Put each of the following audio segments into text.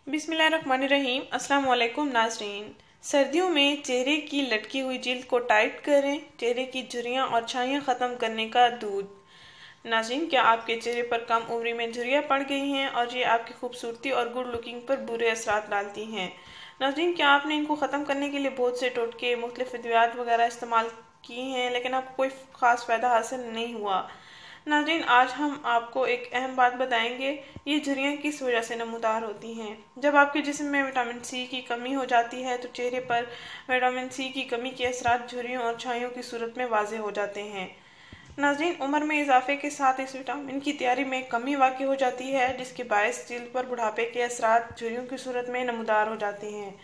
बिस्मिल्लाहिर्रहमानिर्रहीम। अस्सलाम वालेकुम नाज़रीन। सर्दियों में चेहरे की लटकी हुई जिल्द को टाइट करें, चेहरे की झुर्रियाँ और छाइयाँ ख़त्म करने का दूध। नाज़रीन, क्या आपके चेहरे पर कम उम्र में झुर्रियाँ पड़ गई हैं और ये आपकी खूबसूरती और गुड लुकिंग पर बुरे असरात डालती हैं? नाज़रीन, क्या आपने इनको ख़त्म करने के लिए बहुत से टोटके, मुख्तलिफ अद्वियात वगैरह इस्तेमाल किए हैं लेकिन आपको कोई ख़ास फ़ायदा हासिल नहीं हुआ? नाज़रीन, आज हम आपको एक अहम बात बताएंगे। ये झुर्रियाँ किस वजह से नमूदार होती हैं? जब आपके जिस्म में विटामिन सी की कमी हो जाती है तो चेहरे पर विटामिन सी की कमी के असरात झुर्रियों और छाइयों की सूरत में वाज़ेह हो जाते हैं। नाज़रीन, उम्र में इजाफे के साथ इस विटामिन की तैयारी में कमी वाक़ई हो जाती है, जिसके बायस जिल्द पर बुढ़ापे के असरात झुर्रियों की सूरत में नमूदार हो जाते हैं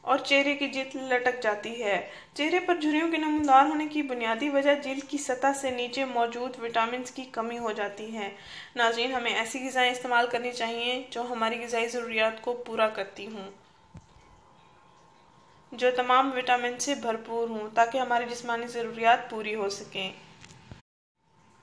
और चेहरे की जिल्द लटक जाती है। चेहरे पर झुर्रियों के नमूदार होने की बुनियादी वजह जिल्द की सतह से नीचे मौजूद विटामिन की कमी हो जाती है। नाज़रीन, हमें ऐसी ग़िज़ाएँ इस्तेमाल करनी चाहिए जो हमारी ग़िज़ाई ज़रूरियात को पूरा करती हों, जो तमाम विटामिन से भरपूर हों, ताकि हमारी जिस्मानी ज़रूरियात पूरी हो सकें।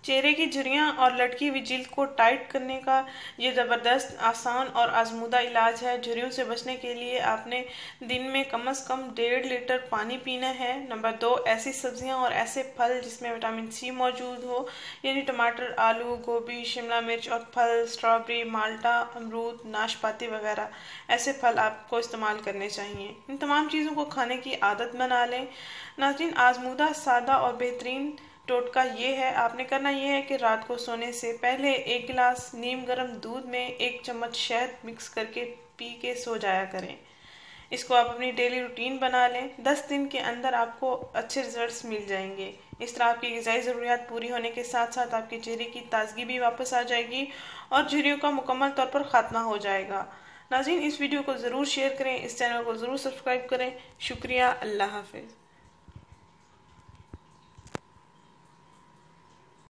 चेहरे की झुर्रियाँ और लटकी हुई जिल्द को टाइट करने का ये ज़बरदस्त, आसान और आजमूदा इलाज है। झुर्रियों से बचने के लिए आपने दिन में कम से कम 1.5 लीटर पानी पीना है। नंबर 2, ऐसी सब्जियां और ऐसे फल जिसमें विटामिन सी मौजूद हो, यानी टमाटर, आलू, गोभी, शिमला मिर्च और फल, स्ट्रॉबेरी, माल्टा, अमरूद, नाशपाती वगैरह ऐसे फल आपको इस्तेमाल करने चाहिए। इन तमाम चीज़ों को खाने की आदत बना लें। नाज़रीन, आजमूदा, सादा और बेहतरीन टोटका ये है, आपने करना ये है कि रात को सोने से पहले 1 गिलास नीम गर्म दूध में 1 चम्मच शहद मिक्स करके पी के सो जाया करें। इसको आप अपनी डेली रूटीन बना लें। 10 दिन के अंदर आपको अच्छे रिजल्ट्स मिल जाएंगे। इस तरह आपकी ग़िज़ाई ज़रूरियात पूरी होने के साथ साथ आपके चेहरे की ताजगी भी वापस आ जाएगी और झुर्रियों का मुकम्मल तौर पर ख़ात्मा हो जाएगा। नाज़रीन, इस वीडियो को ज़रूर शेयर करें, इस चैनल को ज़रूर सब्सक्राइब करें। शुक्रिया। अल्लाह हाफ़िज़।